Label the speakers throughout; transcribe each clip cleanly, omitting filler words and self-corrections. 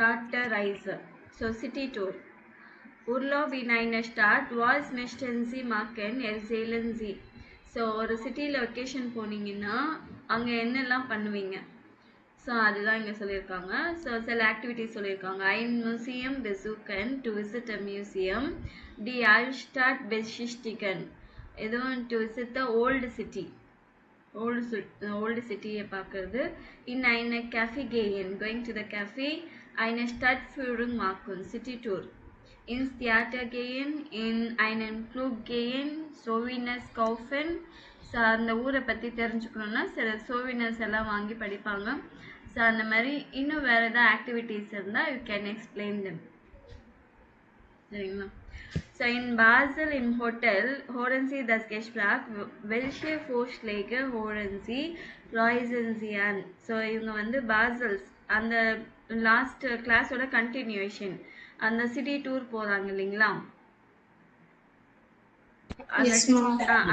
Speaker 1: Stadtreise. So city tour. Urlaub in einer Stadt was möchten Sie machen? Erzählen Sie. So ஒரு சிட்டியில் vacation போனீங்கன்னா அங்கே என்னெல்லாம் பண்ணுவீங்க? ஸோ அதுதான் இங்கே சொல்லியிருக்காங்க. ஸோ சில ஆக்டிவிட்டிஸ் சொல்லியிருக்காங்க. ein Museum besuchen, to visit a museum. Die Altstadt besichtigen, இதுவும் to visit the old city. Old cityயை பார்க்கறது. In eine Café gehen, going to the cafe. Eine Stadtführung machen, city tour. Ins Theater gehen, in einen Club gehen, Souvenirs kaufen. So அந்த ஊரை பற்றி தெரிஞ்சுக்கணுன்னா சில சோவினர்ஸ் எல்லாம் வாங்கி படிப்பாங்க. ஸோ அந்த மாதிரி இன்னும் வேறு ஏதாவது ஆக்டிவிட்டீஸ் இருந்தால் யூ கேன் எக்ஸ்பிளைன் தெம். சரிங்களா? So in Basel im Hotel hören Sie das Gespräch, welche Vorschläge hören Sie, reisen Sie an. So இவங்க வந்து பாசல்ஸ் அந்த லாஸ்ட் கிளாஸோட கண்டினியூஷன் அந்த சிட்டி டூர் போகிறாங்க இல்லைங்களா?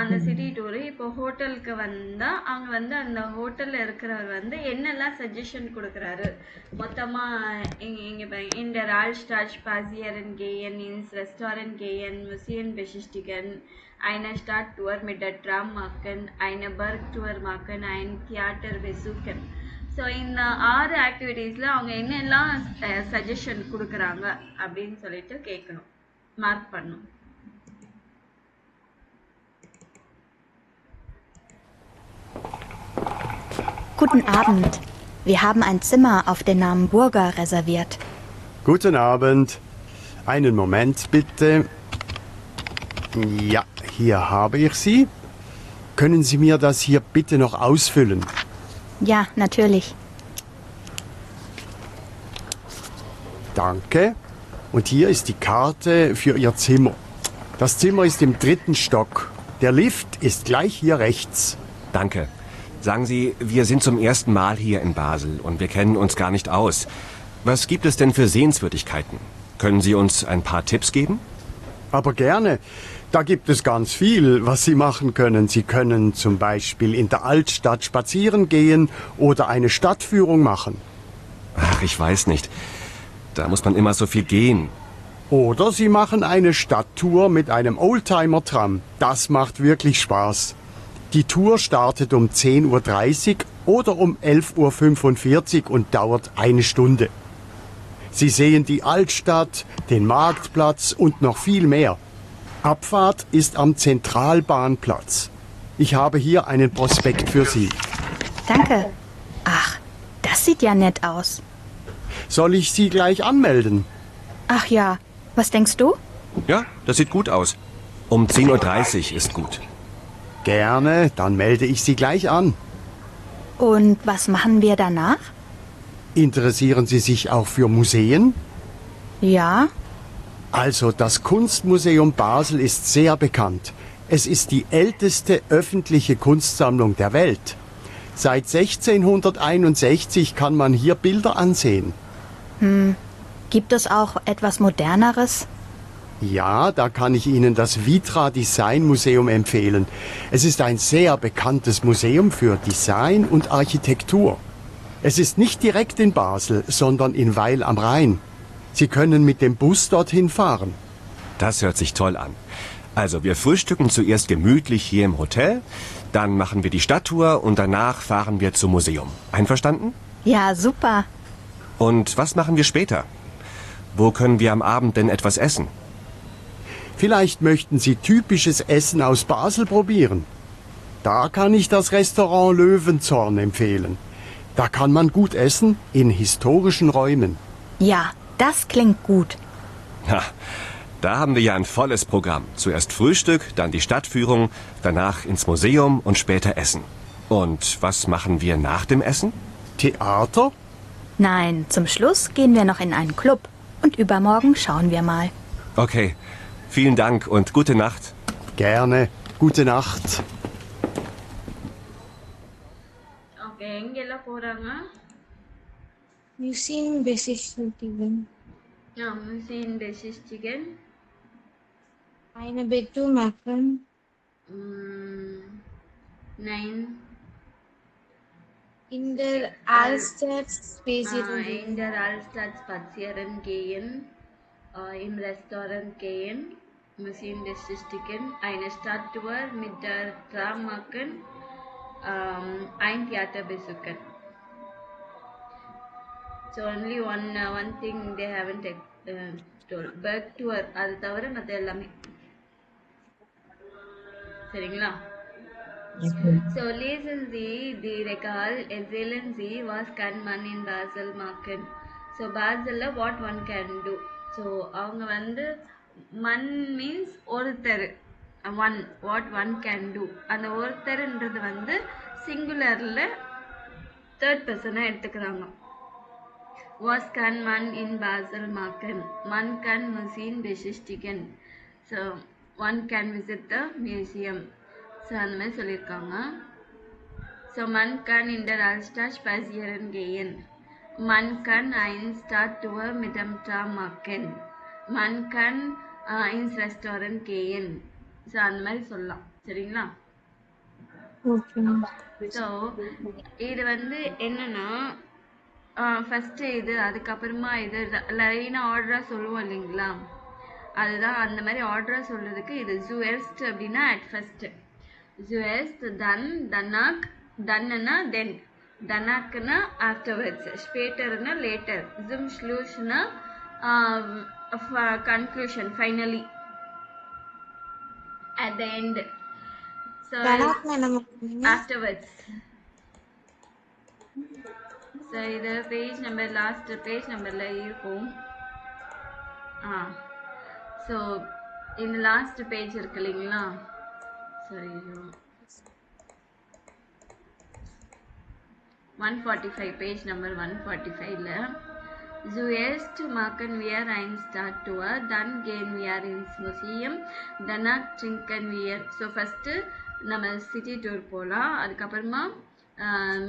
Speaker 1: அந்த சிட்டி டூரு இப்போ ஹோட்டலுக்கு வந்தா அவங்க வந்து அந்த ஹோட்டல்ல இருக்கிறவர் வந்து என்னெல்லாம் சஜஷன் கொடுக்குறாரு மொத்தமா in der Altstadt spazieren gehen, ins Restaurant gehen, Museum besichtigen, eine Stadttour mit der Tram machen, eine Bergtour machen, ein Theater besuchen. So இந்த 6 ஆக்டிவிட்டீஸ்ல அவங்க என்னெல்லாம் சஜஷன் கொடுக்குறாங்க அப்படின்னு சொல்லிட்டு கேட்கணும், மார்க் பண்ணணும்.
Speaker 2: Guten Abend. Wir haben ein Zimmer auf den Namen Burger reserviert.
Speaker 3: Guten Abend. Einen Moment bitte. Ja, hier habe ich sie. Können Sie mir das hier bitte noch ausfüllen?
Speaker 2: Ja, natürlich.
Speaker 3: Danke. Und hier ist die Karte für Ihr Zimmer. Das Zimmer ist im 3. Stock. Der Lift ist gleich hier rechts.
Speaker 4: Danke. Sagen Sie, wir sind zum ersten Mal hier in Basel und wir kennen uns gar nicht aus. Was gibt es denn für Sehenswürdigkeiten? Können Sie uns ein paar Tipps geben?
Speaker 3: Aber gerne. Da gibt es ganz viel, was Sie machen können. Sie können zum Beispiel in der Altstadt spazieren gehen oder eine Stadtführung machen.
Speaker 4: Ach, ich weiß nicht. Da muss man immer so viel gehen.
Speaker 3: Oder Sie machen eine Stadttour mit einem Oldtimer-Tram. Das macht wirklich Spaß. Die Tour startet um 10:30 Uhr oder um 11:45 Uhr und dauert eine Stunde. Sie sehen die Altstadt, den Marktplatz und noch viel mehr. Abfahrt ist am Zentralbahnplatz. Ich habe hier einen Prospekt für Sie.
Speaker 2: Danke. Ach, das sieht ja nett aus.
Speaker 3: Soll ich Sie gleich anmelden?
Speaker 2: Ach ja, was denkst du?
Speaker 4: Ja, das sieht gut aus. Um 10:30 Uhr ist gut.
Speaker 3: Gerne, dann melde ich Sie gleich an.
Speaker 2: Und was machen wir danach?
Speaker 3: Interessieren Sie sich auch für Museen?
Speaker 2: Ja.
Speaker 3: Also, das Kunstmuseum Basel ist sehr bekannt. Es ist die älteste öffentliche Kunstsammlung der Welt. Seit 1661 kann man hier Bilder ansehen.
Speaker 2: Gibt es auch etwas Moderneres?
Speaker 3: Ja, da kann ich Ihnen das Vitra Design Museum empfehlen. Es ist ein sehr bekanntes Museum für Design und Architektur. Es ist nicht direkt in Basel, sondern in Weil am Rhein. Sie können mit dem Bus dorthin fahren.
Speaker 4: Das hört sich toll an. Also, wir frühstücken zuerst gemütlich hier im Hotel, dann machen wir die Stadttour und danach fahren wir zum Museum. Einverstanden?
Speaker 2: Ja, super.
Speaker 4: Und was machen wir später? Wo können wir am Abend denn etwas essen?
Speaker 3: Vielleicht möchten Sie typisches Essen aus Basel probieren. Da kann ich das Restaurant Löwenzorn empfehlen. Da kann man gut essen in historischen Räumen.
Speaker 2: Ja, das klingt gut.
Speaker 4: Ha, da haben wir ja ein volles Programm. Zuerst Frühstück, dann die Stadtführung, danach ins Museum und später Essen. Und was machen wir nach dem Essen?
Speaker 3: Theater?
Speaker 2: Nein, zum Schluss gehen wir noch in einen Club. Und übermorgen schauen wir mal.
Speaker 4: Okay, vielen Dank und gute Nacht.
Speaker 3: Gerne. Gute Nacht.
Speaker 1: Okay, எங்கெல்லாம் போறாங்க?
Speaker 5: Museum besichtigen.
Speaker 1: Museum besichtigen.
Speaker 5: Eine Betour machen.
Speaker 1: Nein.
Speaker 5: In der Altstadt spazieren gehen.
Speaker 1: in der Altstadt spazieren gehen, im Restaurant gehen, Museum besichtigen, eine Stadttour mit der Tram machen, ein Theater besuchen. So only one thing they haven't told. Bus tour அது தவிர மற்ற எல்லாமே சரிங்களா? So lesen Sie die Regal erzählen Sie was kann man in Basel machen. So Baselல what one can do. So அவங்க வந்து man means ஒருத்தர், one what one can do. அந்த ஒருத்தர்ன்றது வந்து சிங்குலர்ல தேர்ட் பர்சனா எடுத்துக்கிறாங்க. Was kann man in Basel machen? Man kann Museen besichtigen. So one can visit the museum. So அந்த மாதிரி சொல்லியிருக்காங்க. So man kann in der Altstadt spazieren gehen. Man kann eine Stadttour mit dem Tram machen. Man kann ins Restaurant gehen. So அந்த மாதிரி சொல்லலாம் சரிங்களா?
Speaker 5: Okay.
Speaker 1: So இது வந்து என்னன்னா ஃபஸ்ட்டு இது அதுக்கப்புறமா இது லைனாக ஆர்டராக சொல்லுவோம் இல்லைங்களா, அதுதான் அந்த மாதிரி ஆர்டராக சொல்கிறதுக்கு இது ஜுஎஸ்ட் அப்படின்னா அட் ஃபஸ்ட்டு ஜுஎஸ்ட், தன், தன்னாக், தன்னுனா தென், தனாக்குனா ஆஃப்டர்வர்ட்ஸ், ஸ்பேட்டர்னா லேட்டர், ஜும் ஷ்லூஷ்னா conclusion finally at the end. So afterwards. So இது பேஜ் நம்பர் லாஸ்ட் பேஜ் நம்பர்ல இருக்கும். ஸோ இந்த லாஸ்ட் பேஜ் இருக்கு இல்லைங்களா, சாரி 145 பேஜ் நம்பர் 145ல Zuerst machen wir eine Stadttour, dann gehen wir ins Museum, danach trinken wir. So first நம்ம city tour போகலாம், அதுக்கப்புறமா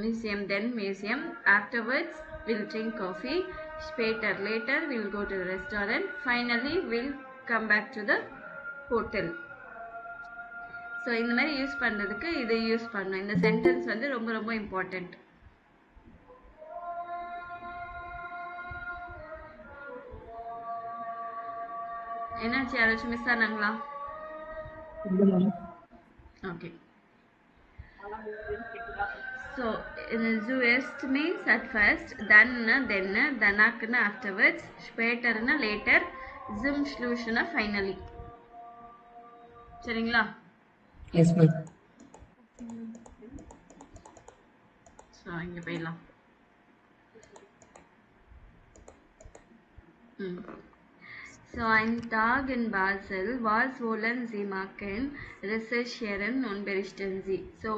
Speaker 1: museum, then museum, afterwards we'll drink coffee, später later we'll go to the restaurant, finally we'll come back to the hotel. So இந்த மாதிரி use பண்ணுறதுக்கு இதை use பண்ணணும். இந்த sentence வந்து ரொம்ப ரொம்ப இம்பார்ட்டண்ட். என்னாச்சு, யாராச்சும் மிஸ் ஆனாங்களா? Okay. So zuerst means at first, then, danach afterwards, später later, zum Schluss finally. சரிங்களா?
Speaker 6: Yes, ma'am.
Speaker 1: ஸோ இங்கே போயிடலாம். So ein Tag in Basel, was wollen Sie machen? Recherchieren und berichten Sie. So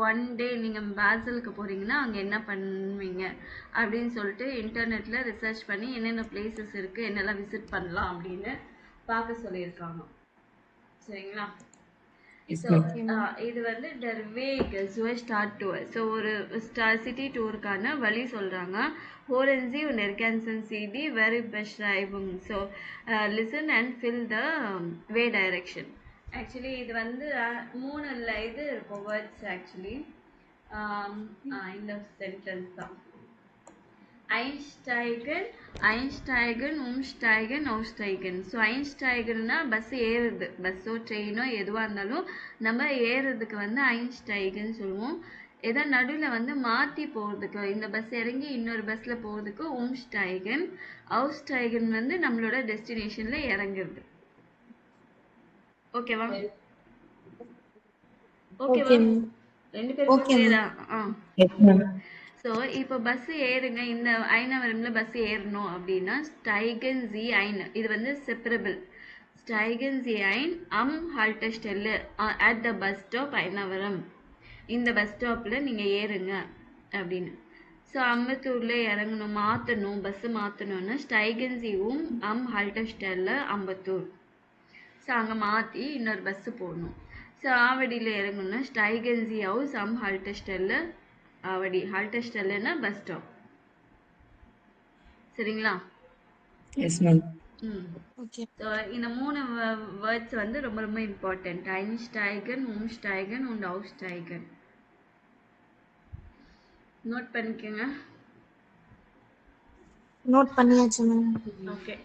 Speaker 1: one day நீங்கள் பாசலுக்கு போகிறீங்கன்னா அங்கே என்ன பண்ணுவீங்க அப்படின்னு சொல்லிட்டு இன்டர்நெட்டில் ரிசர்ச் பண்ணி என்னென்ன பிளேசஸ் இருக்குது, என்னெல்லாம் விசிட் பண்ணலாம் அப்படின்னு பார்க்க சொல்லியிருக்காங்க. சரிங்களா? ஸோ இது வந்து டர் வேக் ஸ்டார்ட் டூர். ஸோ ஒரு சிட்டி டூருக்கான வழி சொல்கிறாங்க. Hören Sie und ergänzen Sie die Verbbeschreibung. So listen and fill the way direction. Actually இது வந்து மூணு இது இருக்கும் வேர்ட்ஸ். ஆக்சுவலி இந்த சென்டென்ஸ் தான் einsteigen, einsteigen, umsteigen, aussteigen. So einsteigenனா பஸ் ஏறுறது, பஸ்ஸோ ட்ரெயினோ எதுவாக இருந்தாலும் நம்ம ஏறுறதுக்கு வந்து einsteigen சொல்லுவோம். எதோ நடுவில் வந்து மாற்றி போகிறதுக்கு, இந்த பஸ் இறங்கி இன்னொரு பஸ்ஸில் போகிறதுக்கு umsteigen. aussteigen வந்து நம்மளோட டெஸ்டினேஷனில் இறங்குறது. ஓகேவா? ஓகேவா? ரெண்டு பேரும் கிளியரா? ஸோ இப்போ பஸ்ஸு ஏறுங்க, இந்த ஐநவரமில் பஸ் ஏறணும் அப்படின்னா ஸ்டைகன் ஜி ஐன், இது வந்து செப்பரபிள். ஸ்டைகன் ஜி ஐன் அம் ஹால்டஸ்டெல்லு அட் த பஸ் ஸ்டாப் ஐநவரம், இந்த பஸ் ஸ்டாப்பில் நீங்கள் ஏறுங்க அப்படின்னு. ஸோ அம்பத்தூரில் இறங்கணும், மாற்றணும், பஸ்ஸு மாற்றணுன்னா ஸ்டைகன் ஜி அம் ஹால்டஸ்டெல்லு அம்பத்தூர். ஸோ அங்கே மாற்றி இன்னொரு பஸ்ஸு போடணும். ஸோ ஆவடியில் இறங்கணுன்னா ஸ்டைகன் ஜி ஹவுஸ் அம் ஹால்டஸ்டெல்லு ஆவடி. ஹால்டஸ்டெல்லுன்னா பஸ் ஸ்டாப். சரிங்களா?
Speaker 6: Yes, ma'am.
Speaker 5: Okay.
Speaker 1: ஸோ இந்த மூணு வேர்ட்ஸ் வந்து ரொம்ப ரொம்ப important. einsteigen, umsteigen und aussteigen. Note பண்ணிக்கோங்க.
Speaker 5: நோட் பண்ணியாச்சு ma'am.
Speaker 1: Okay.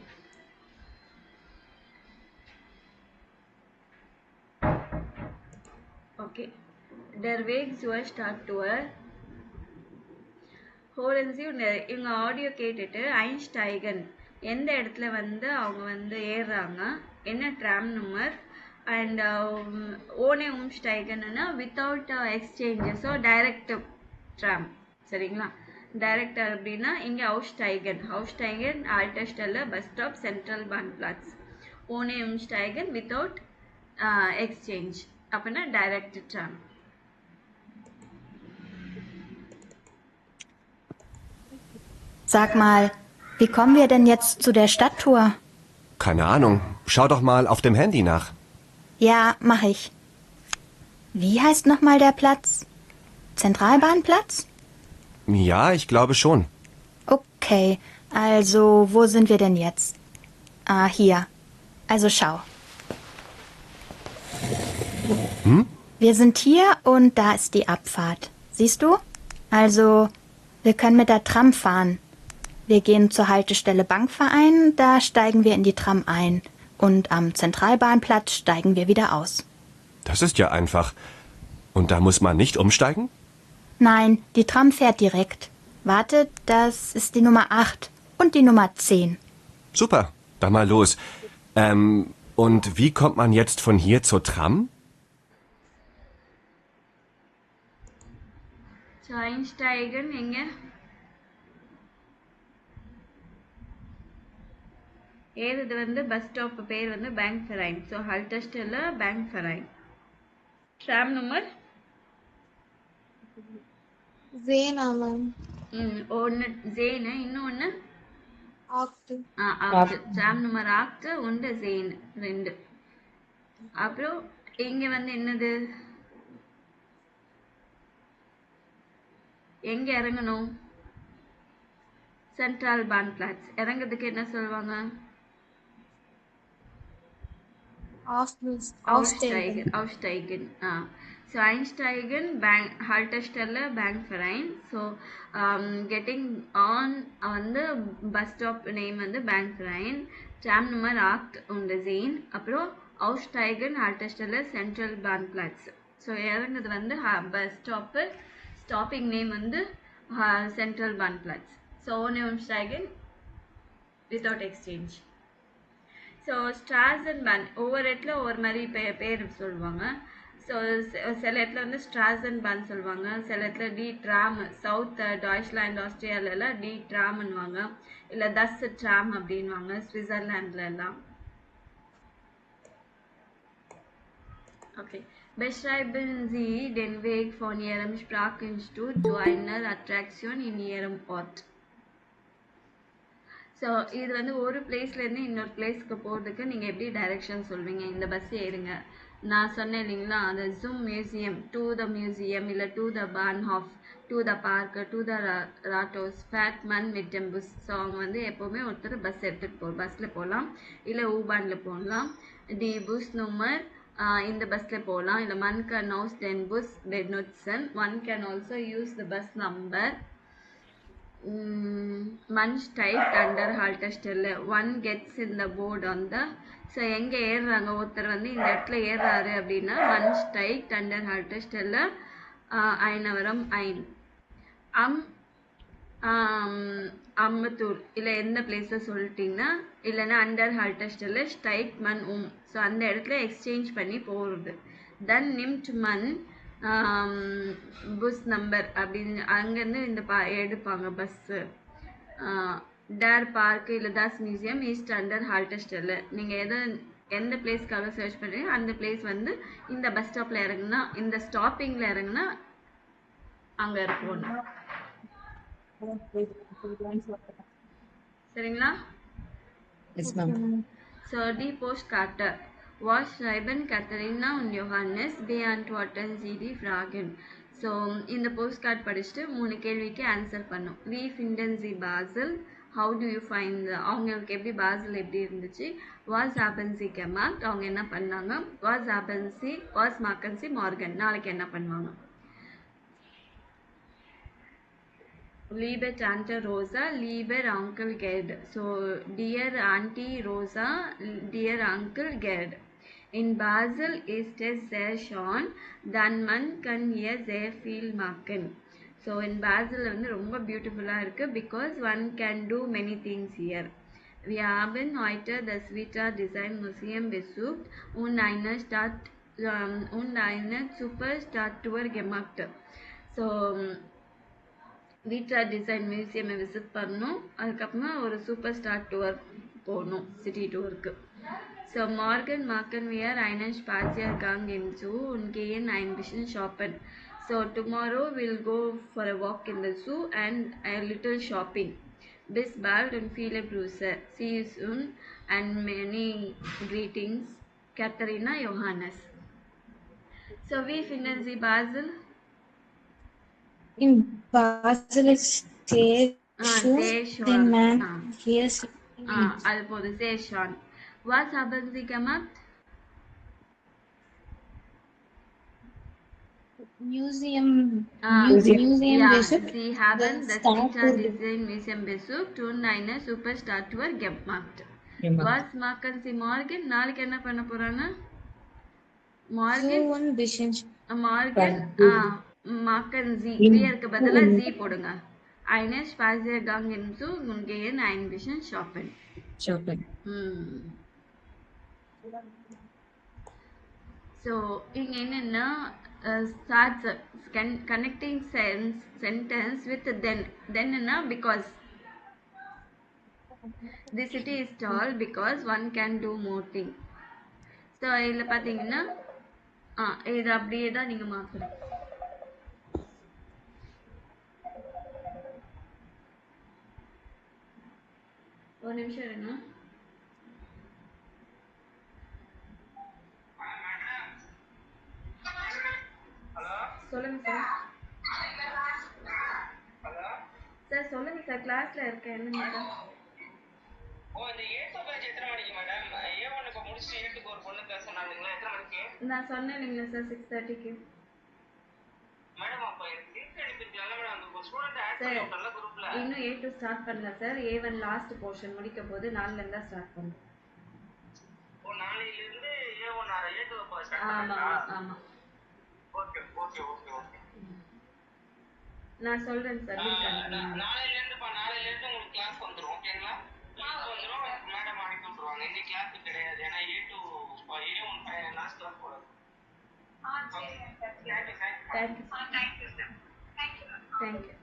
Speaker 1: Okay. Der Weg zur Stadttour. ஹோரன்ஸி இவங்க ஆடியோ கேட்டுட்டு ஐன்ஸ்டைகன் எந்த இடத்துல வந்து அவங்க வந்து ஏறுறாங்க, என்ன ட்ராம் நம்பர், அண்ட் ஓனே உம்ஸ்டைகன்னா without exchange, so direct tram. சரிங்களா? டைரக்ட் அப்படின்னா இங்கே ஹவுஸ்டைகன் ஆல்டஸ்டல்ல பஸ் ஸ்டாப் சென்ட்ரல் பான் பிளாட்ஸ். ஓனே உம்ஸ்டைகன் வித்தவுட் எக்ஸ்சேஞ்ச் அப்படின்னா direct tram.
Speaker 2: Sag mal, wie kommen wir denn jetzt zu der Stadttour?
Speaker 4: Keine Ahnung. Schau doch mal auf dem Handy nach.
Speaker 2: Ja, mach ich. Wie heißt nochmal der Platz? Zentralbahnplatz?
Speaker 4: Ja, ich glaube schon.
Speaker 2: Okay, also wo sind wir denn jetzt? Ah, hier. Also schau. Wir sind hier und da ist die Abfahrt. Siehst du? Also, wir können mit der Tram fahren. Wir gehen zur Haltestelle Bankverein, da steigen wir in die Tram ein. Und am Zentralbahnplatz steigen wir wieder aus.
Speaker 4: Das ist ja einfach. Und da muss man nicht umsteigen?
Speaker 2: Nein, die Tram fährt direkt. Warte, das ist die Nummer 8 und die Nummer 10.
Speaker 4: Super, dann mal los. Und wie kommt man jetzt von hier zur Tram?
Speaker 1: So ஐன்ஸ்டைகன் எங்க ஏறுது வந்து bus stop பேர் வந்து பேங்க் ஃபெரைன். So ஹல்டஸ்டல்ல பேங்க் ஃபெரைன். ட்ராம் நம்பர்
Speaker 5: ஜேனா மேம்.
Speaker 1: ஒன்று ஜேனு, இன்னொன்று
Speaker 5: ஆக்ட்.
Speaker 1: ஆக்ட். ட்ராம் நம்பர் ஆக்ட் ஒன்று ஜேன் 2. அப்புறம் இங்க வந்து என்னது, எங்க இறங்கணும்? சென்ட்ரல் பான் பிளாட்ஸ். இறங்குறதுக்கு என்ன சொல்லுவாங்க? Aussteigen. So Einsteigen, Haltestelle Bankverein. So getting on the bus stop name வந்து Bankverein. Tram nummer 8 und 10. அப்புறம் Aussteigen Haltestelle Central Bahnplatz. So இறங்குறது வந்து bus stop, stopping name வந்து Central Bahnplatz. So ohne Umsteigen without exchange. So ஸ்ட்ராசன்பேன் ஒவ்வொரு இடத்துல ஒவ்வொரு மாதிரி பேர் சொல்லுவாங்க. ஸோ சில இடத்துல வந்து ஸ்ட்ராசன்பேன் சொல்லுவாங்க, சில இடத்துல டி ட்ராம். சவுத் டாய்ச்லாண்ட் ஆஸ்திரேலியாவில் டி ட்ராம்னுவாங்க, இல்லை தஸ் ட்ராம் அப்படின்வாங்க ஸ்விட்சர்லாண்டில் எல்லாம். Okay. Beschreiben Sie den Weg von Ihrem Sprachansturz zu einer Attraktion in Ihrem Ort. So இது வந்து ஒரு பிளேஸ்லேருந்து இன்னொரு பிளேஸ்க்கு போகிறதுக்கு நீங்கள் எப்படி டைரெக்ஷன் சொல்வீங்க? இந்த பஸ் ஏறுங்க, நான் சொன்னேன் இல்லைங்களா, அந்த ஜூம் மியூசியம், டு த மியூசியம், இல்லை டு த பான்ஹாஃப், to the park, to the ராட்டோஸ், ஃபேட்மன் மிட்டம்புஸ். ஸோ அவங்க வந்து எப்போவுமே ஒருத்தர் பஸ் எடுத்துகிட்டு பஸ்ஸில் போகலாம், இல்லை ஊபானில் போகலாம். டி புஸ் நம்பர் இந்த பஸ்ஸில் போகலாம், இல்லை மன் கேன் ஹவுஸ் டென் புஸ் பெட்னுட்சன். One can also use the bus number. Man steigt under Haltestelle. One gets in the board on the. So எங்கே ஏறுறாங்க, ஒருத்தர் வந்து இந்த இடத்துல ஏறுறாரு அப்படின்னா man steigt under Haltestelle Ayanavaram ஐன். அம்மத்தூர் இல்லை எந்த பிளேஸை சொல்லிட்டிங்கன்னா, இல்லைன்னா under Haltestelle steigt man so அந்த இடத்துல எக்ஸ்சேஞ்ச் பண்ணி போகிறது. தென் nimmt man புஸ் நம்பர் அப்படின்னு அங்கேருந்து இந்த எடுப்பாங்க பஸ்ஸு. டேர் பார்க்கு இல்லை தாஸ் மியூசியம் ஈஸ்ட் அண்டர் ஹால்டஸ்டல்ல. நீங்கள் எந்த பிளேஸ்க்காக சர்ச் பண்ணுறீங்க அந்த பிளேஸ் வந்து இந்த பஸ் ஸ்டாப்பில் இறங்குனா, இந்த ஸ்டாப்பிங்கில் இறங்குனா அங்கே இருக்கும். சரிங்களா? ஸோ டி போஸ்ட் கார்ட்டர். Was schreiben Katharina und Johannes beantworten Sie die Fragen. So இந்த போஸ்ட் கார்டு படிச்சுட்டு 3 கேள்விக்கு ஆன்சர் பண்ணோம். Wie finden Sie Basel? How do you find அவங்களுக்கு எப்படி பாசல் எப்படி இருந்துச்சு? Was haben Sie gemacht? அவங்க என்ன பண்ணாங்க? Was machen Sie morgen? நாளைக்கு என்ன பண்ணுவாங்க? Liebe Tante Rosa, lieber Onkel Gerd. So, dear Auntie Rosa, dear Uncle Gerd. In Basel ist es sehr schön, dann man kann hier sehr viel machen. So, in Basel வந்து ரொம்ப பியூட்டிஃபுல்லாக இருக்குது because one can do many things here. Wir haben heute das Vita Design Museum besucht und eine super Statue gemacht. So, வீட்ரா design museum visit பண்ணோம். அதுக்கப்புறமா ஒரு super star tour போகணும், city டூருக்கு. ஸோ மார்கன் மார்க்கன் வியர் einen Spaziergang im Zoo und gehen ein bisschen shoppen. So tomorrow we'll go for a walk in the zoo and a little shopping. Bis bald und viele Grüße. See you soon and many greetings. Katharina Johannes. So wie finden Sie Basel?
Speaker 5: In Basel ist sehr schön,
Speaker 1: Sehr schön.
Speaker 5: denn man hier
Speaker 1: அது போதும், sehr schön. Was haben Sie gemacht?
Speaker 5: Museum
Speaker 1: Ja,
Speaker 5: besucht.
Speaker 1: Sie haben das
Speaker 5: Statue
Speaker 1: Vita Design Museum besucht und eine super Statue gemacht. Was machen Sie morgen? நாளைக்கு என்ன பண்ண போறாங்க? Morgen
Speaker 5: So ein bisschen
Speaker 1: Morgan machen Sie, வியருக்கு பதிலா Sie போடுங்க. Eine Spaziergang im Zoo und gehen ein bisschen shoppen.
Speaker 6: Shopping.
Speaker 1: So இங்க என்னன்னா starts connecting sentence with then என்ன because the city is tall because one can do more things. So இதில் பார்த்தீங்கன்னா இது அப்படியே தான் நீங்கள் மாற்றணும். ஒரு நிமிஷம் இருங்க. சொல்லுங்க சார். சார் சொல்லுங்க சார், கிளாஸ்ல இருக்கேன். என்னங்க சார்?
Speaker 7: இந்த ஏட்டு பேட்ச் எத்தனை மணிக்கு மேடம்? A1 இப்ப முடிச்சிட்டு ஏட்டுக்கு ஒரு பொண்ணு பேச சொன்னாங்களா, எத்தனை மணிக்கு?
Speaker 1: நான் சொன்னேன் இல்லைங்களா சார், 6:30க்கு.
Speaker 7: மேடம் அப்ப எனக்கு லிங்க் அனுப்பிருக்கீங்களா மேடம்? அந்த ஸ்டூடண்ட் ஆட் பண்ணி விட்டல குரூப்ல.
Speaker 1: இன்னும் A2 ஸ்டார்ட் பண்ணல சார். A1 லாஸ்ட் போர்ஷன் முடிக்க போது 4ல இருந்தா ஸ்டார்ட் பண்ணும்.
Speaker 7: ஓ, நாளையில இருந்து A1 A2 ஸ்டார்ட்
Speaker 1: ஆமா
Speaker 7: பண்ணலாம்.
Speaker 1: ஆமா.
Speaker 7: Okay okay okay okay.
Speaker 1: நான் சொல்றேன் சார்.
Speaker 7: நாளையில இருந்து உங்களுக்கு கிளாஸ் வந்துரும். ஓகேங்களா? கிளாஸ் வந்துரும். மேடம் அனுப்பி விட்டுருவாங்க. இன்னைக்கு கிளாஸ் கிடையாது. ஏன்னா A2 A1 லாஸ்ட் கிளாஸ் போறது.
Speaker 1: Thank you.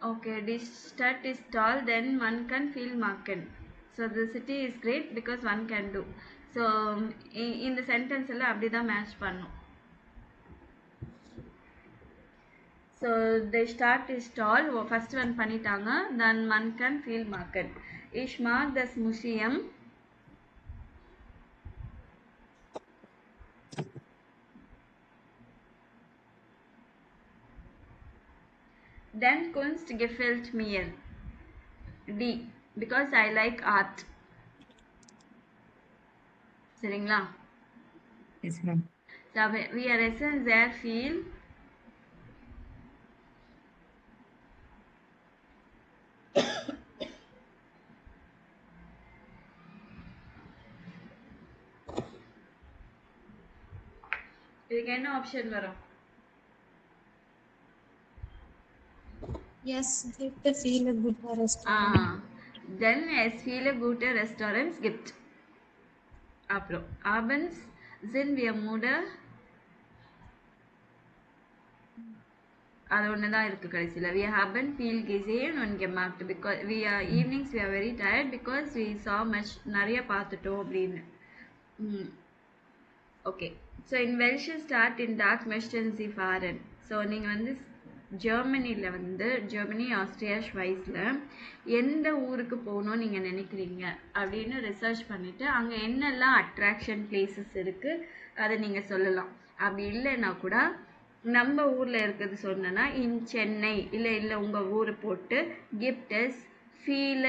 Speaker 1: Okay, this Stadt is tall, then one can feel Marken. So the city is great because one can do. So in the sentence abdi da match பண்ணும். So the Stadt is tall, first one பண்ணிட்டாங்க. Then one can feel Marken. Ich mag das Museum. Then Kunst gefällt mir. D. Because I like art. சரிங்களா?
Speaker 6: Yes, ma'am.
Speaker 1: So we are essen sehr viel. இதுக்கு என்ன option வரும்?
Speaker 5: Yes, gibt es viele gute Restaurants.
Speaker 1: Then es viele gute Restaurants gibt. அப்புறம் abends sind wir müde. அது ஒன்று தான் இருக்குது கடைசியில். We haven't feel gesehen und gemacht because we are evenings we are very tired because we saw much நிறைய பார்த்துட்டோம் அப்படின்னு. Okay. So in welche Stadt in Dach möchten Sie fahren? So நீங்கள் வந்து ஜெர்மனியில் வந்து ஜெர்மனி, ஆஸ்திரியா, ஸ்வைஸில் எந்த ஊருக்கு போகணும்னு நீங்கள் நினைக்கிறீங்க அப்படின்னு ரிசர்ச் பண்ணிவிட்டு அங்கே என்னெல்லாம் அட்ராக்ஷன் பிளேசஸ் இருக்குது அதை நீங்கள் சொல்லலாம். அப்படி இல்லைன்னா கூட நம்ம ஊரில் இருக்கிறது சொன்னேன்னா இன் சென்னை இல்லை உங்கள் ஊர் போட்டு கிப்டஸ் ஃபீல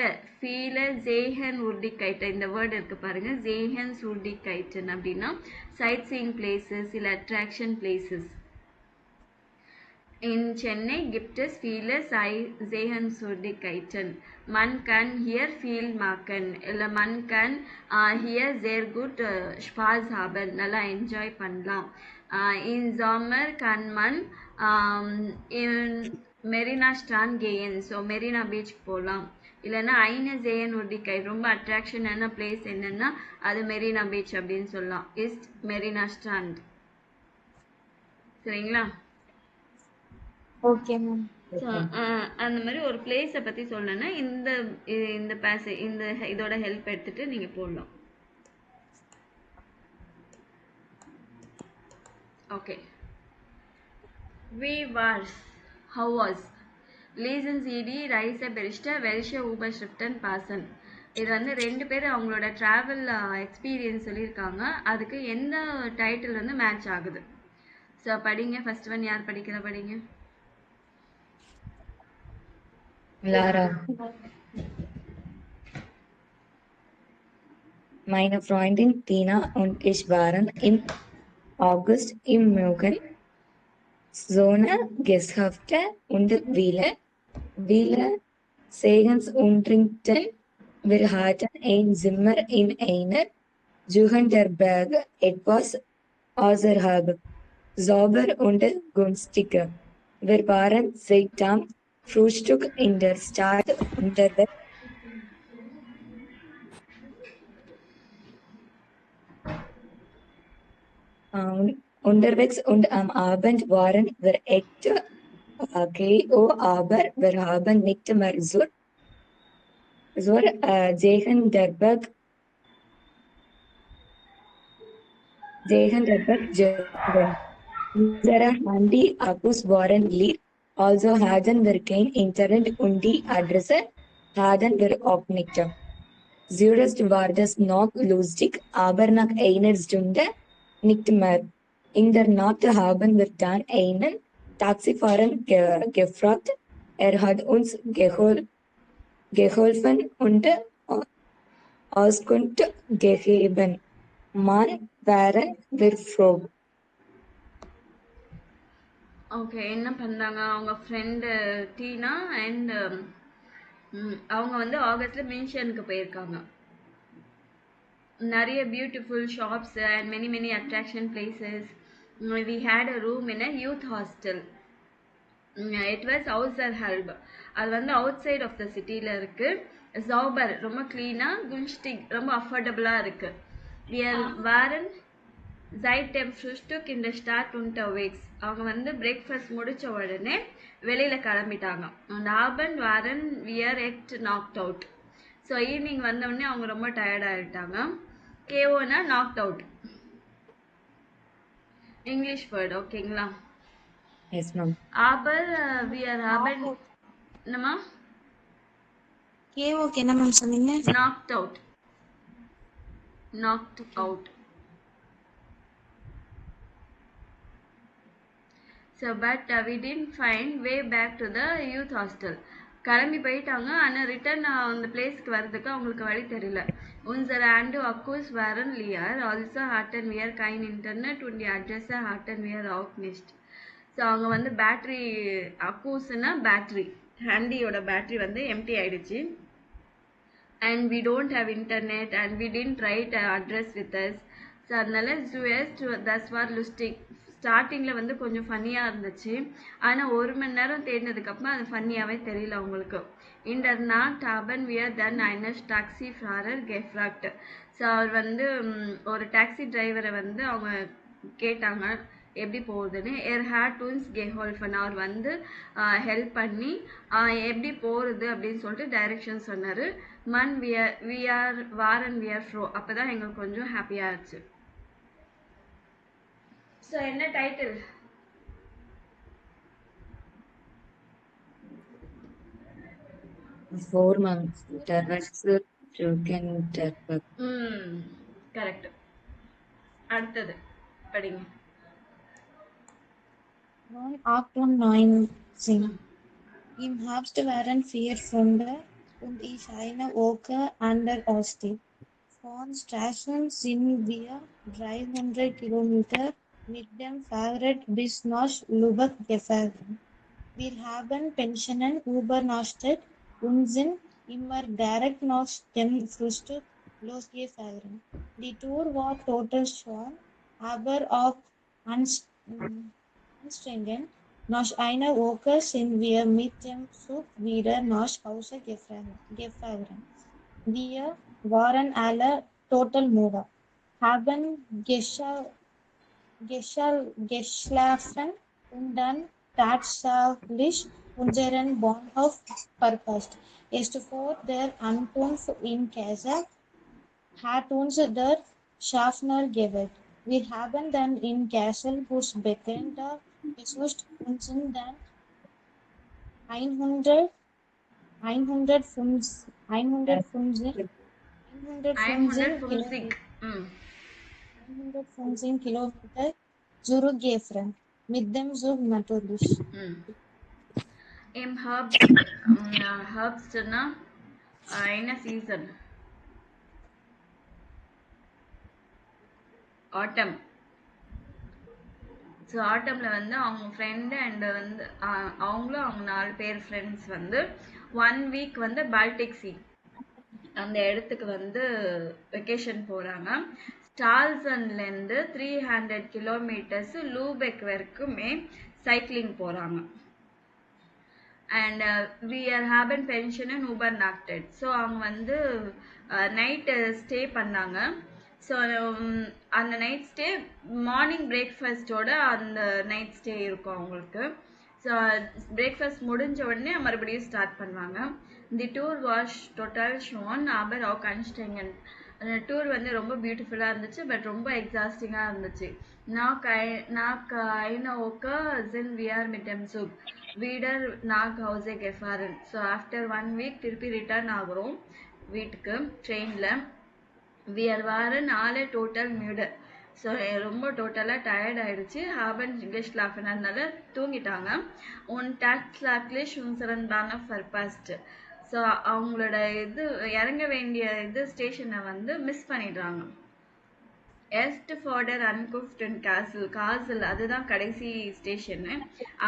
Speaker 1: ஜேஹன் உர்டிகைட் இந்த வேர்டு இருக்குது பாருங்கள், ஜேஹன்ஸ் உர்டிகைட்டன் அப்படின்னா சைட் சீயிங் பிளேசஸ் இல்லை attraction places In Chennai gibt es viele Sehenswürdigkeiten. Man kann hier viel machen. Oder man kann hier sehr gut Spaß haben. நல்லா enjoy பண்ணலாம். In Sommer kann man in Marina Strand gehen. So Marina Beach போகலாம். இல்லைன்னா ஐன ஜெயன்வர்டிகை ரொம்ப அட்ராக்ஷனான place என்னன்னா அது Marina beach அப்படின்னு சொல்லலாம். இஸ்ட் Marina strand. சரிங்களா?
Speaker 5: Okay ma'am.
Speaker 1: அந்த மாதிரி ஒரு பிளேஸை பற்றி சொல்லணும்னா இந்த இந்த இந்த இதோட ஹெல்ப் எடுத்துட்டு நீங்கள் போடலாம். Okay. Wie war's? How was? Lesen Sie die Reiseberichte, welche Überschriften passen? இது வந்து 2 பேர் அவங்களோட ட்ராவல் எக்ஸ்பீரியன்ஸ் சொல்லியிருக்காங்க. அதுக்கு எந்த டைட்டில் வந்து மேட்ச் ஆகுது? ஸோ படிங்க. ஃபர்ஸ்ட் ஒன் யார் படிக்கிற? படிங்க.
Speaker 6: Lara. Meine Freundin Tina und ich waren im August im Mögen Zone Gästhafte und Wille Segensunterrichten. Wir hatten ein Zimmer in einer Jugendherberg, etwas außerhalb, sauber und günstig. Wir waren seit am Frühstück in der Stadt unterwegs und am Abend waren wir echt KO, aber wir haben nicht mehr zur Zehenderberg gegangen. Unsere Handy-Akkus waren leer, also hatten wir kein Internet und die Adresse hatten wir auch nicht. Zuerst war das noch lustig, aber nach einer Stunde nicht mehr. In der Nacht haben wir dann einen Taxifahrer gefragt. Er hat uns geholfen und Auskunft gegeben. Man waren wir froh.
Speaker 1: Okay. என்ன பண்ணாங்க? அவங்க friend Tina and அவங்க வந்து ஆகஸ்ட்ல மின்ஷனுக்கு போயிருக்காங்க. நிறைய beautiful shops and many attraction places. We had a room in a youth hostel. It was அவுசர் ஹல்ப். அது வந்து அவுட் சைட் ஆஃப் த சிட்டியில் இருக்கு. சௌபர் ரொம்ப கிளீனாக, குன்ஸ்டிக் ரொம்ப அஃபோர்டபுளாக இருக்கு. Warren seit dem Frühstück in der Stadt unterwegs. அவங்க வந்து பிரேக்ஃபாஸ்ட் முடிச்ச உடனே வெளியில கிளம்பிட்டாங்க. and abend waren wir echt knocked out. So evening வந்த உடனே அவங்க ரொம்ப டயர்ட் ஆகிட்டாங்க. கேஓனா knocked out இங்கிலீஷ் வேர்டு. ஓகேங்களா?
Speaker 6: Yes, ma'am.
Speaker 1: aber wir haben என்னம்மா?
Speaker 5: கேஓக்கு என்ன மேம் சொன்னீங்க?
Speaker 1: knocked out. So but we didn't find way back to the youth hostel. கிளம்பி போயிட்டாங்க. ஆனால் ரிட்டர்ன் அந்த பிளேஸ்க்கு வர்றதுக்கு அவங்களுக்கு வழி தெரியல. unsere Handy Akkus waren leer, also hatten wir kein Internet und die Adresse hatten wir auch nicht. So அவங்க வந்து பேட்ரி அக்கூஸ்னா பேட்ரி ஹேண்டியோட பேட்ரி வந்து எம்டி ஆயிடுச்சு. And we don't have internet and we didn't right address with us. So அதனால தஸ் வார் லுஸ்டிக். ஸ்டார்டிங்கில் வந்து கொஞ்சம் ஃபன்னியாக இருந்துச்சு. ஆனால் 1 மணி நேரம் தேடினதுக்கப்புறம் அது ஃபன்னியாகவே தெரியல அவங்களுக்கு. In der Nacht haben wir dann einen Taxifahrer gefragt. So அவர் வந்து ஒரு டாக்ஸி டிரைவரை வந்து அவங்க கேட்டாங்க எப்படி போகுதுன்னு. Er hat uns geholfen. அவர் வந்து ஹெல்ப் பண்ணி எப்படி போகிறது அப்படின்னு சொல்லிட்டு டைரக்ஷன் சொன்னார். waren wir froh. அப்போ தான் எங்களுக்கு கொஞ்சம் ஹாப்பியாக ஆச்சு. ஸோ என்ன டைட்டில்?
Speaker 6: 4 months. Jugendherberg.
Speaker 1: கரெக்ட். அடுத்தது படிங்க.
Speaker 5: Im Herbst waren 4 Stunden und ich eine Woche an der Ostsee. Von Station sind wir 300 Kilometer mit dem Fahrrad bis nach Lübeck gefahren. Wir haben Pensionen übernachtet und sind immer direkt nach dem Frühstück losgefahren. Die Tour war total schon, aber auch anstrengend. Nach einer Woche sind wir mit dem Zug wieder nach Hause gefahren. Wir waren alle total müde, haben geschlafen und dann tatsächlich unseren Bahnhof verpasst. Erst vor der Ankunft in Kassel hat uns der Schaffner geweckt. Wir haben dann in Kassel Busbäcker besucht und sind dann 100, 150, 150,
Speaker 1: 150.
Speaker 5: 115 Kilometer zurückgefahren. Mit dem Zug natürlich.
Speaker 1: Im Herbstனா என்ன season? ஆட்டம். So ஆட்டமில் வந்து அவங்க friend and வந்து அவங்களும் அவங்க 4 பேர் friends வந்து 1 week வந்து Baltic C அந்த இடத்துக்கு வந்து வெக்கேஷன் போகிறாங்க. ஸ்டால்சன்லேருந்து 300 கிலோமீட்டர்ஸ் லூபெக் வரைக்குமே சைக்கிளிங் போகிறாங்க. அண்ட் வி ஆர் ஹேபன் பென்ஷன் அண்ட் ஊபர் நாக்டட். ஸோ அவங்க வந்து நைட்டு ஸ்டே பண்ணாங்க. ஸோ அந்த நைட் ஸ்டே மார்னிங் பிரேக்ஃபாஸ்ட்டோட அந்த நைட் ஸ்டே இருக்கும் அவங்களுக்கு. ஸோ பிரேக்ஃபாஸ்ட் முடிஞ்ச உடனே மறுபடியும் ஸ்டார்ட் பண்ணுவாங்க. தி டூர் வாஷ் டோட்டல் ஷோன் aber auch anstrengend. அந்த டூர் வந்து ரொம்ப பியூட்டிஃபுல்லாக இருந்துச்சு, பட் ரொம்ப எக்ஸாஸ்டிங்காக இருந்துச்சு. nach einer Woche sind wir mit dem Zug wieder nach Hause gefahren. So after 1 week திருப்பி ரிட்டர்ன் ஆகுறோம் வீட்டுக்கு ட்ரெயினில். Wear waren alle total müde. So ரொம்ப டோட்டலாக டயர்ட் ஆயிடுச்சு. ஹாபன் geschlafen அதனால தூங்கிட்டாங்க. und tatsächlich unseren Bahnhof verpasst. So அவங்களோட இது இறங்க வேண்டிய இது ஸ்டேஷனை வந்து மிஸ் பண்ணிடுறாங்க. எஸ்ட் ஃபார்டர் அன்குஃப்டன் காசல் அதுதான் கடைசி ஸ்டேஷனு.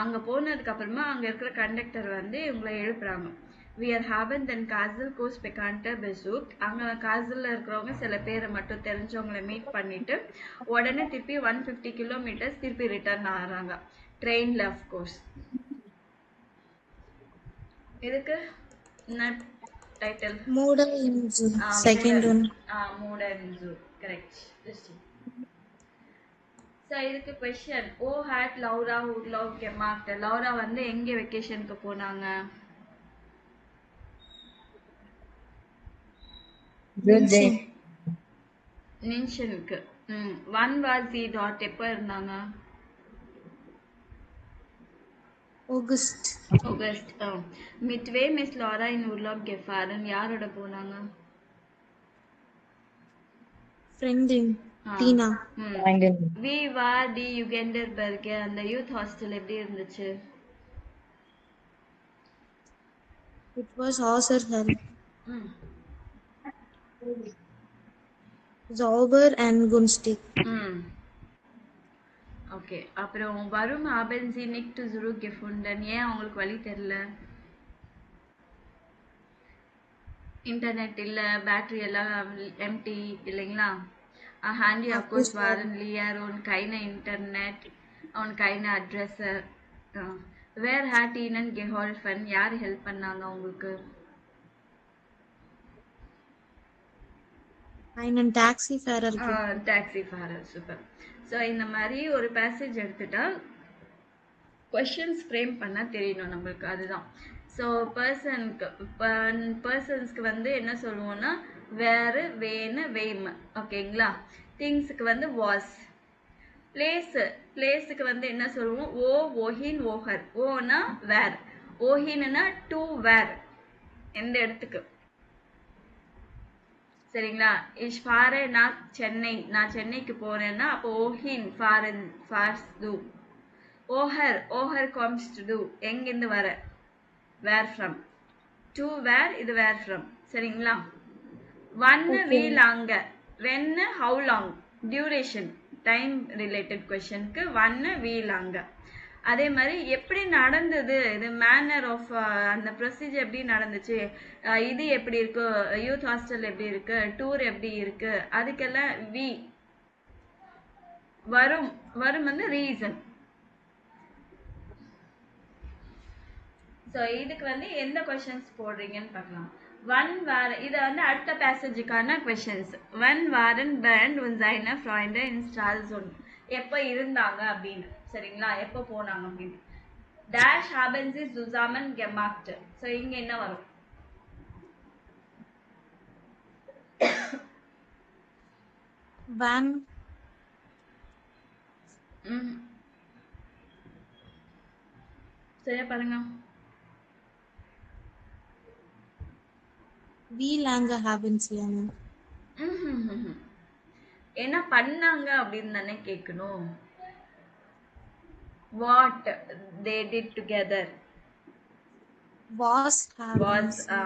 Speaker 1: அங்கே போனதுக்கப்புறமா அங்கே இருக்கிற கண்டக்டர் வந்து இவங்களை எழுப்புறாங்க. வியர் ஹாபன் தென் காசல் கோஸ் பெக்கான்ட்ட பெசூக். அங்கே காசலில் இருக்கிறவங்க சில பேரை மட்டும் தெரிஞ்சவங்களை மீட் பண்ணிட்டு உடனே திருப்பி 150 கிலோமீட்டர்ஸ் திருப்பி ரிட்டர்ன் ஆகிறாங்க ட்ரெயினில். அஃப்கோர்ஸ் இதுக்கு என்ன title?
Speaker 5: Moda in Zoo. Second one.
Speaker 1: Moda in Zoo. Correct. So இதுக்கு கொஸ்டின். ஓ ஹேட் லௌரா would love gemacht. லௌரா வந்து எங்கே வெக்கேஷனுக்கு போனாங்க? நின்ஷனுக்கு. ஒன் வாஸ் தி டாட் எப்போ இருந்தாங்க?
Speaker 5: August.
Speaker 1: மிட்வே மிஸ் லாரா இன் உர்லாப் கெஃபாரன் யாரோட போனாங்க?
Speaker 5: Friend in Tina.
Speaker 1: வி வார் தி யுகெண்டர்பர்க். அந்த யூத் ஹாஸ்டல் எப்படி இருந்துச்சு?
Speaker 5: It was außerhalb. Sauber and günstig.
Speaker 1: Okay. அப்புறம் வரும் haben sie nicht zurückgefunden. ஏன் அவங்களுக்கு வழி தெரியல? இன்டர்நெட் இல்லை, பேட்டரி எல்லாம் எம்டி இல்லைங்களா? Handy of course waren leer und keine Internet und keine Adresse. Wer hat ihnen geholfen? யார் ஹெல்ப் பண்ணாங்க உங்களுக்கு?
Speaker 5: Einen Taxifahrer.
Speaker 1: Taxifahrer. Super. So இந்த மாதிரி ஒரு பேசேஜ் எடுத்துட்டா கொஷின்ஸ் ஃப்ரேம் பண்ண தெரியணும் நம்மளுக்கு, அதுதான். ஸோ பர்சன்ஸ்க்கு வந்து என்ன சொல்லுவோம்னா வேறு, வேணு, வேம். ஓகேங்களா? திங்ஸுக்கு வந்து வாஸ். பிளேஸுக்கு வந்து என்ன சொல்லுவோம்? ஓ, ஓஹின், ஓஹர். ஓனா வேர், ஓஹின்னா டு வேர், எந்த இடத்துக்கு. சரிங்களா? இஷ் ஃபாரே நான் சென்னை, நான் சென்னைக்கு போறேன்னா அப்போ ஓஹின் ஃபாரன் ஃபார்ஸ் டு. ஓஹர், ஓஹர் கம்ஸ் டு டு, எங்கிருந்து வர, வேர் ஃப்ரம். டு வேர், இது வேர் ஃப்ரம். சரிங்களா? ஒன்னு வி லாங்க, வென்னு how long, duration time related கொஸ்டினுக்கு ஒன்னு வி லாங்க. அதே மாதிரி எப்படி நடந்தது, இது மேனர் ஆஃப் அந்த ப்ரொசீஜர் எப்படி நடந்துச்சு, இது எப்படி இருக்கு, யூத் ஹாஸ்டல் எப்படி இருக்கு, டூர் எப்படி இருக்கு, அதுக்கெல்லாம் வி வரும். வரும் வந்து ரீசன். ஸோ இதுக்கு வந்து எந்த கொஷின்ஸ் போடுறீங்கன்னு பார்க்கலாம். ஒன் வார இது வந்து அடுத்த பேசேஜுக்கான கொஷின்ஸ். ஒன் வாரன் பேண்ட் உன் சைன ஃப்ராய்ண்ட் இன்ஸ்டால்சோன் எப்போ இருந்தாங்க அப்படின்னு, சரிங்களா, எப்போ போனாங்க அப்படின்னு. டேஷ் ஹாபன்ஸ் இஸ் ஜுசாமன் கெமாக்ட். ஸோ இங்கே என்ன வரும்?
Speaker 5: Wann
Speaker 1: சரியா பாருங்க.
Speaker 5: wie lange haben Sie eine
Speaker 1: என்ன பண்ணாங்க அப்படின்னு தானே கேட்கணும். What they did together
Speaker 5: was haben
Speaker 1: வாஸ்.
Speaker 5: Sie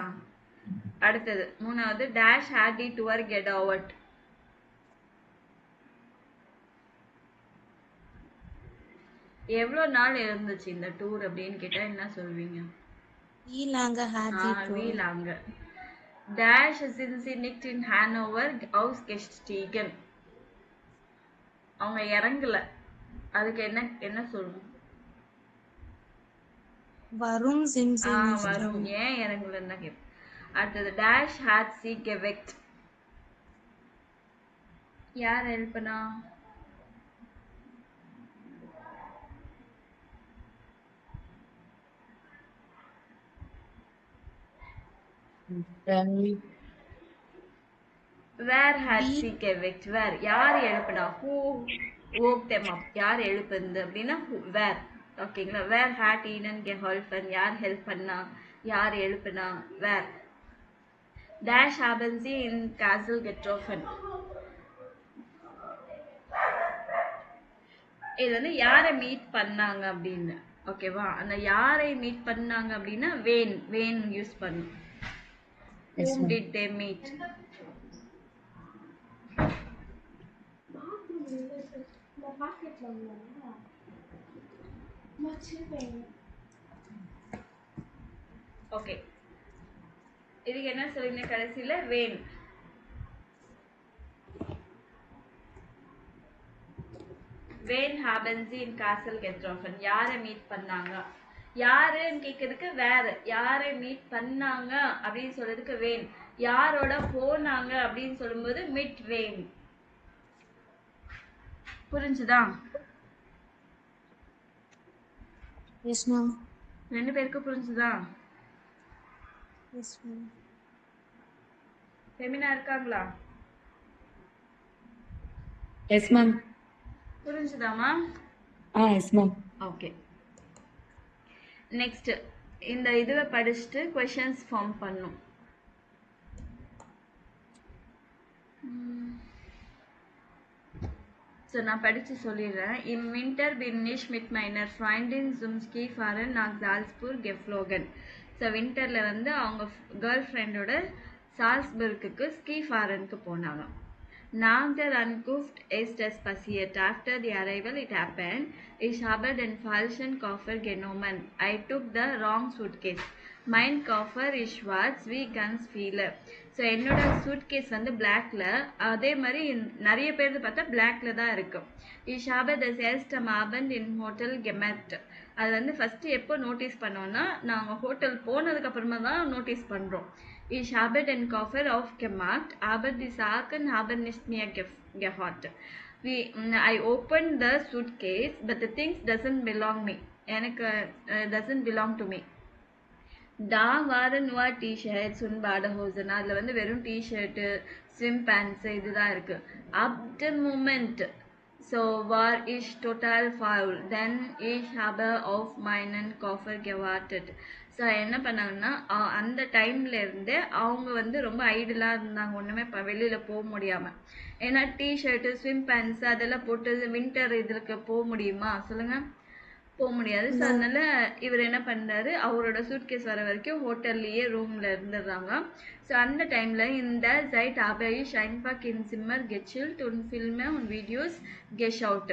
Speaker 1: அடுத்தது மூணாவது டேஷ் ஹேட் தி டுவர் கெட் அவுட். எவ்வளோ நாள் இருந்துச்சு இந்த டூர் அப்படின்னு கேட்டா என்ன சொல்வீங்க?
Speaker 5: wie lange hat die Tour
Speaker 1: வீலாங்க. டேஷ் சின்சி நிக்ட் இன் ஹானோவர் ஹவுஸ் கெஸ்டிகன். அவங்க இறங்கல, அதுக்கு என்ன என்ன சொல்லணும்?
Speaker 5: warum sind Sie nicht
Speaker 1: வரும். ஏன் இறங்கலன்னு தான் கேட்போம். அடுத்தது டேஷ் ஹேட் சி கெவெக்ட். யார் ஹெல்ப் பண்ணா? Where had she kevect? Where? யார் எழுப்புனா? Who woke them up? யார் எழுப்புனது அப்படின்னா where. ஓகேங்களா? Where had Eden geholfen? யார் ஹெல்ப் பண்ணா? யார் எழுப்புனா? Where? Dash haben sie in Castle getroffen. இது வந்து யாரை மீட் பண்ணாங்க அப்படின்னு, ஓகேவா? அந்த யாரை மீட் பண்ணாங்க அப்படின்னா வேன் வேன் யூஸ் பண்ணும். Whom did they meet? Okay, இதுக்கு என்ன சொல்லுங்க கடைசியில? Van. Van haben sie in Castle getroffen. யாரை மீட் பண்ணாங்க? யாருன்னு கேட்கறதுக்கு வேற, யாரை மீட் பண்ணாங்க அப்படின்னு சொல்றதுக்கு வேன், யாரோட போனாங்க அப்படின்னு சொல்லும்போது மிட் வேன். புரிஞ்சுதா?
Speaker 5: yes ma'am
Speaker 1: ரெண்டு பேருக்கு புரிஞ்சுதா?
Speaker 5: yes ma'am
Speaker 1: ஃபெமினா இருக்காங்களா?
Speaker 6: Yes, ma'am.
Speaker 1: புரிஞ்சுதாமா?
Speaker 6: Yes, ma'am.
Speaker 1: Okay, next இந்த இதுவை படிச்சுட்டு கொஷின்ஸ் ஃபார்ம் பண்ணும். ஸோ நான் படித்து சொல்லிடுறேன். இம் வின்டர் பின் நிஷ் மிட் மைனர் ஃப்ரைண்டின் ஜும்ஸ்கி ஃபாரன் நாக் சால்ஸ்பூர் கெஃப்லோகன். ஸோ வின்டரில் வந்து அவங்க கேர்ள் ஃப்ரெண்டோட சால்ஸ்பர்க்கு ஸ்கீ ஃபாரனுக்கு போனாங்க. Nach der Ankunft ist es passiert. After the arrival it happened. Ich habe den falschen Koffer genommen. I took the wrong suitcase. Mein Koffer is schwarz wie ganz viele. So என்னோட suitcase வந்து பிளாக்ல, அதே மாதிரி நிறைய பேர் பார்த்தா பிளாக்ல தான் இருக்கும். Ich habe das erste Abend in Hotel gemerkt. அது வந்து ஃபர்ஸ்ட் எப்போ நோட்டீஸ் பண்ணோம்னா நாங்கள் ஹோட்டல் போனதுக்கு அப்புறமா தான் நோட்டீஸ் பண்ணுறோம். Ich habe den Koffer aufgemacht, aber die Sachen haben nicht mehr gehört. I opened the suitcase, but the things doesn't belong me. எனக்கு doesn't belong to me. Da waren nur T-shirts und Badehosen. அதில் வந்து வெறும் T shirt, swim pants இதுதான் இருக்கு. Ab dem Moment, so war ich total faul. Then ich habe auf meinen Koffer gewartet. So என்ன பண்ணாங்கன்னா அந்த டைம்ல இருந்தே அவங்க வந்து ரொம்ப ஐடியலாக இருந்தாங்க, ஒன்றுமே வெளியில் போக முடியாமல். ஏன்னா டிஷர்ட்டு, ஸ்விம் பேண்ட்ஸ் அதெல்லாம் போட்டு வின்டர் இதுக்கு போக முடியுமா சொல்லுங்கள்? போக முடியாது. ஸோ அதனால இவர் என்ன பண்ணுறாரு, அவரோட சூட்கேஸ் வர வரைக்கும் ஹோட்டல்லையே ரூமில் இருந்துடுறாங்க. ஸோ அந்த டைமில் இந்த side habe ich einfach im Zimmer gechillt und Filme und Videos geschaut.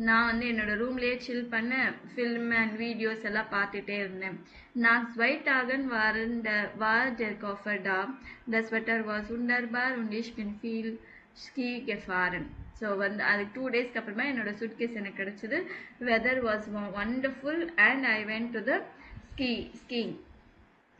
Speaker 1: நான் வந்து என்னோட ரூம்லேயே சில் பண்ண ஃபில்ம் அண்ட் வீடியோஸ் எல்லாம் பார்த்துட்டே இருந்தேன். Nach 2 Tagen war der Koffer da. Das Wetter war wunderbar und ich bin viel Ski gefahren. So வந்து அதுக்கு 2 டேஸ்க்கு அப்புறமா என்னோட சூட்கேஸ் எனக்கு கிடச்சிது. Weather was wonderful and I went to the skiing.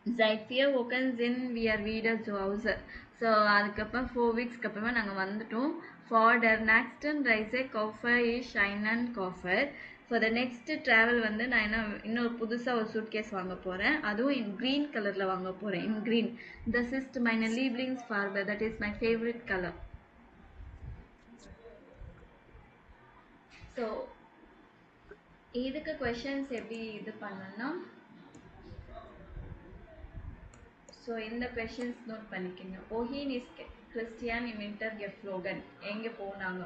Speaker 1: Seit 4 Wochen sind wir wieder zu Hause. So அதுக்கப்புறம் 4 வீக்ஸ்க்கு அப்புறமா நாங்கள் வந்துட்டோம். For der nächsten Reise kaufe ich einen Koffer. For the next travel வந்து நான் இன்னொரு புதுசாக ஒரு சூட்கேஸ் வாங்க போகிறேன். அதுவும் in green கலரில் வாங்க போகிறேன். in green. Das ist meine Lieblingsfarbe. That is my favorite color. So இதுக்கு கொஷின்ஸ் எப்படி இது பண்ணணும்னா, ஸோ இந்த கொஷின்ஸ் நோட் பண்ணிக்கோங்க. Wohin ist Christian im Winter geflogen? எங்கே போனாங்க?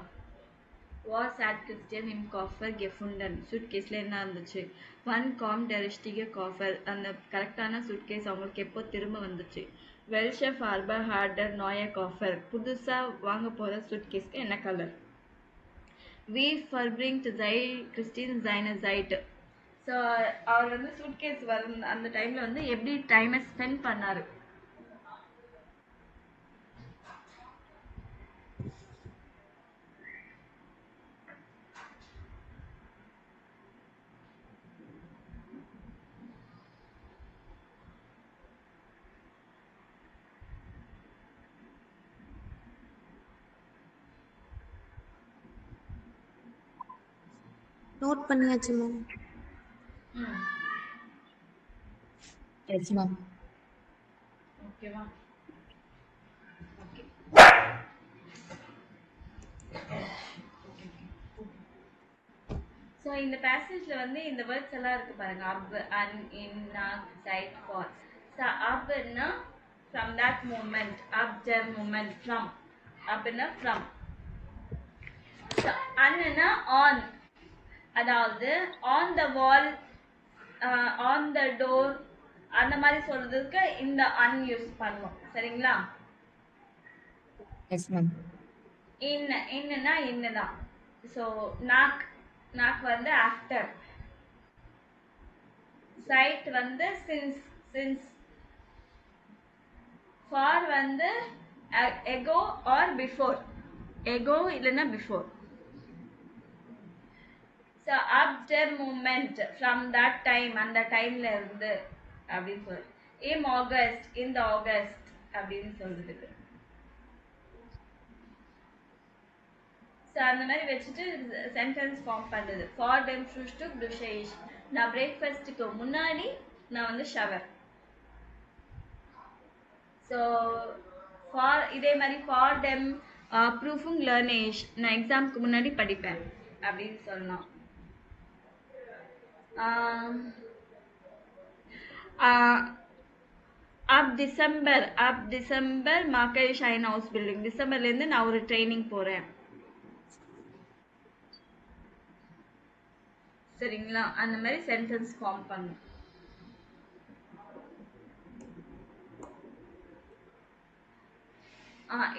Speaker 1: Was hat Christian im Koffer gefunden? சூட்கேஸில் என்ன இருந்துச்சு? Wann kommt der richtige Koffer? அந்த கரெக்டான சூட்கேஸ் அவங்களுக்கு எப்போ திரும்ப வந்துச்சு? Welche Farbe hat der neue Koffer? புதுசாக வாங்க போகிற சூட்கேஸ்க்கு என்ன colour? Wie verbringt Christian seine Zeit? So அவர் வந்து சூட்கேஸ் அந்த டைமில் வந்து எப்படி டைமை ஸ்பெண்ட் பண்ணார்?
Speaker 8: நோட் பண்ணியாச்சு மேம்.
Speaker 6: Yes, ma'am.
Speaker 1: ஓகேவா? ஓகே. ஸோ இந்த பேசேஜில் வந்து இந்த வேர்ட்ஸ் எல்லாம் இருக்குது பாருங்க. அப், அன், இன், நாக், சைட், ஃபார். ஸோ அப்னா ஃப்ரம் தட் மூமெண்ட், அப் த மூமெண்ட், ஃப்ரம். அப்னா ஃப்ரம். ஸோ அன்னுனா ஆன், அதாவது on the wall, on the door, அந்த மாதிரி சொல்றதுக்கு இந்த அன் யூஸ் பண்ணுவோம். சரிங்களா?
Speaker 6: Yes, ma'am.
Speaker 1: இன்னுனா இன்னுதான். ஸோ நாக் வந்து ஆஃப்டர். சைட் வந்து சின்ஸ். ஃபார் வந்து எகோ ஆர் பிஃபோர். எகோ இல்லைன்னா before. So after moment, from that time, அந்த டைம்ல இருந்து அப்படின்னு சொல்லு. இம் ஆகஸ்ட், இந்த ஆகஸ்ட் அப்படின்னு சொல்றதுக்கு. ஸோ அந்த மாதிரி வச்சுட்டு சென்டென்ஸ் ஃபார்ம் பண்ணுறது. ஃபார் டெம் ஃப்ரூஸ்டுக் டுஷேஷ். நான் பிரேக்ஃபாஸ்ட்டுக்கு முன்னாடி நான் வந்து ஷவர். ஸோ ஃபார் இதே மாதிரி ஃபார் டெம் ப்ரூஃபுங் லேர்னேஷ். நான் எக்ஸாமுக்கு முன்னாடி படிப்பேன் அப்படின்னு சொல்லலாம். அப் டிசம்பர் மார்க்கை ஷைன் ஹவுஸ் பில்டிங். டிசம்பர்லேருந்து நான் ஒரு ட்ரைனிங் போகிறேன். சரிங்களா? அந்த மாதிரி சென்டென்ஸ் ஃபார்ம் பண்ணும்.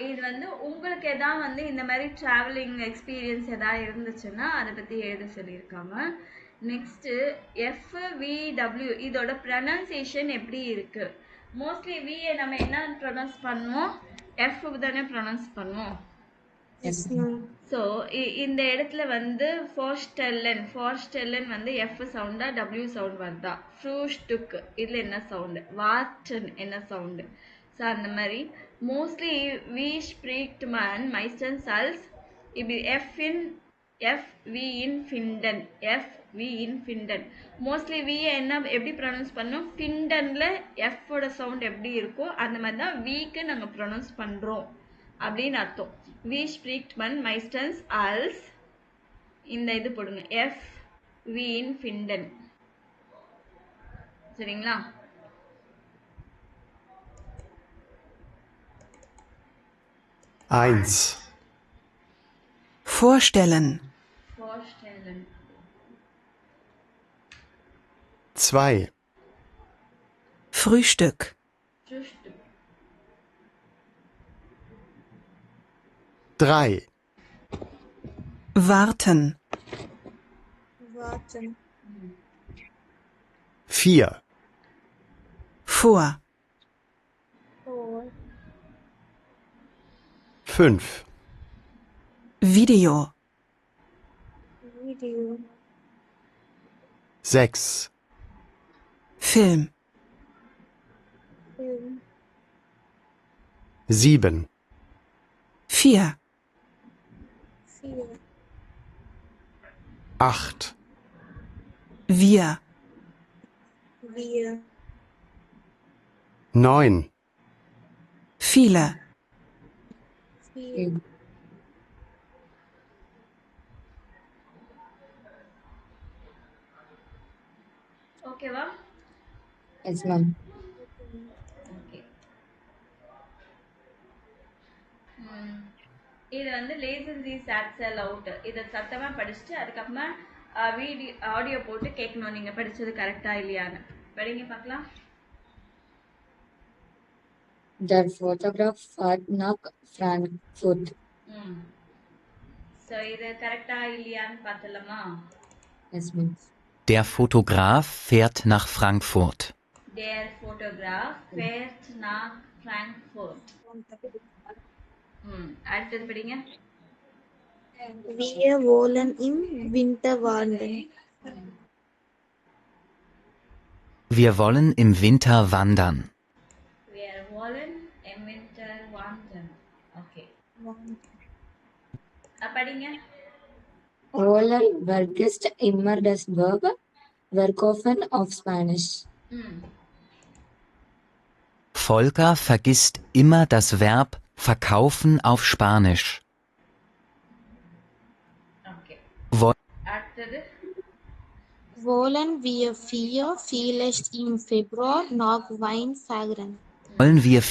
Speaker 1: இது வந்து உங்களுக்கு எதாவது வந்து இந்த மாதிரி ட்ராவலிங் எக்ஸ்பீரியன்ஸ் எதாவது இருந்துச்சுன்னா அதை பற்றி எழுத சொல்லியிருக்காங்க. நெக்ஸ்ட்டு FVW இதோட ப்ரொனன்சியேஷன் எப்படி இருக்குது? மோஸ்ட்லி விஏ நம்ம என்ன ப்ரொனவுன்ஸ் பண்ணுவோம்? எஃப் தானே ப்ரொனவுன்ஸ் பண்ணுவோம். ஸோ இந்த இடத்துல வந்து ஃபார்ஸ்டெல்லன் வந்து எஃப் சவுண்டா டபிள்யூ சவுண்ட் வருதா? ஃப்ரூஸ்டுக் இதில் என்ன சவுண்டு? வாட்டன் என்ன சவுண்டு? ஸோ அந்த மாதிரி மோஸ்ட்லி வி ஸ்ப்ரீக்ட் மேன் மைஸ்டன்ஸ் அல்ஸ் இப்படி வி இன் ஃபிண்டன். மோஸ்ட்லி வி என்ன எப்படி ப்ரொனவுன்ஸ் பண்ணோம்? ஃபிண்டனில் எஃப்போட சவுண்ட் எப்படி இருக்கோ அந்த மாதிரி தான் விக்கு நாங்கள் ப்ரொனவுன்ஸ் பண்ணுறோம் அப்படின்னு அர்த்தம். வி ஸ்ப்ரீக்ட் மேன் மைஸ்டன்ஸ் அல்ஸ், இந்த இது போடுங்க, வி இன் ஃபிண்டன். சரிங்களா?
Speaker 3: Eins.
Speaker 9: Vorstellen.
Speaker 3: 2.
Speaker 9: Frühstück.
Speaker 3: 3.
Speaker 9: Warten.
Speaker 3: 4,
Speaker 8: vor,
Speaker 3: 5,
Speaker 8: Video,
Speaker 3: 6,
Speaker 8: Film,
Speaker 3: 7,
Speaker 8: 4,
Speaker 3: 8,
Speaker 8: wir,
Speaker 3: 9,
Speaker 8: viele,
Speaker 1: ஓகேவா?
Speaker 6: Yes, ma'am.
Speaker 1: ஓகே. இது வந்து லேசன்சி சாட்சல் அவுட். இதை சத்தமா படிச்சுட்டு அதுக்கப்புறமா வீடியோ ஆடியோ போட்டு கேட்கணும் நீங்க படிச்சது கரெக்டா இல்லையான்னு. படிங்க பார்க்கலாம்.
Speaker 6: Der photograph fährt nach Frankfurt.
Speaker 1: So இது கரெக்டா இல்லையான்னு பார்த்தலாமா?
Speaker 6: Yes, ma'am.
Speaker 9: Der Fotograf fährt nach Frankfurt.
Speaker 1: Der Fotograf fährt nach Frankfurt. அடுத்தது படிங்க.
Speaker 5: Wir wollen im Winter wandern.
Speaker 9: Wir wollen im Winter wandern.
Speaker 1: Wir wollen im Winter wandern. Okay. படிங்க.
Speaker 6: Roller vergisst immer das Verb verkaufen auf Spanish.
Speaker 9: Volker vergisst immer das Verb verkaufen auf Spanisch.
Speaker 1: Okay.
Speaker 9: Wo-
Speaker 1: அடுத்தது.
Speaker 5: Wollen wir vielleicht im Februar nach Wien fahren?
Speaker 9: Wollen wir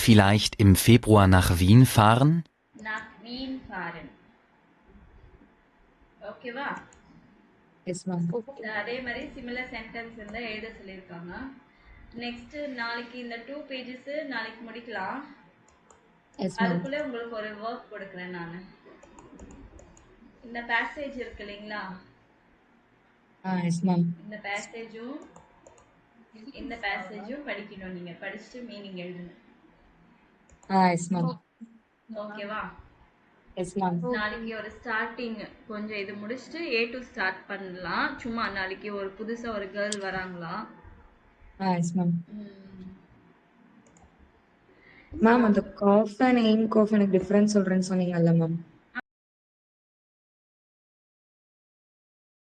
Speaker 9: vielleicht im Februar nach Wien fahren?
Speaker 1: Nach Wien fahren. ஓகேவா?
Speaker 6: Yes, ma'am.
Speaker 1: அதே மாதிரி similar sentence இருந்தா எழுத சொல்லியிருக்காங்க. Next நாளைக்கு இந்த 2 pages நாளைக்கு முடிக்கலாம்.
Speaker 6: Yes, ma'am.
Speaker 1: அதுக்குள்ள உங்களுக்கு ஒரு ஒர்க் கொடுக்குறேன் நான். இந்த பேசேஜ் இருக்கு இல்லைங்களா?
Speaker 6: Yes, ma'am.
Speaker 1: இந்த பேசேஜும் படிக்கணும். நீங்க படிச்சுட்டு மீனிங் எழுதணும்.
Speaker 6: Yes, ma'am.
Speaker 1: ஓகேவா?
Speaker 6: Yes, ma'am.
Speaker 1: நாளைக்கு ஒரு ஸ்டார்டிங் கொஞ்சம் இது முடிச்சுட்டு A to ஸ்டார்ட் பண்ணலாம். சும்மா நாளைக்கு ஒரு புதுசா ஒரு கேர்ள் வராங்களா?
Speaker 6: Yes, ma'am. Ma'am, அந்த cough and aim cough எனக்கு டிஃபரன்ஸ் சொல்றேன்னு சொன்னீங்கல்ல மேம்.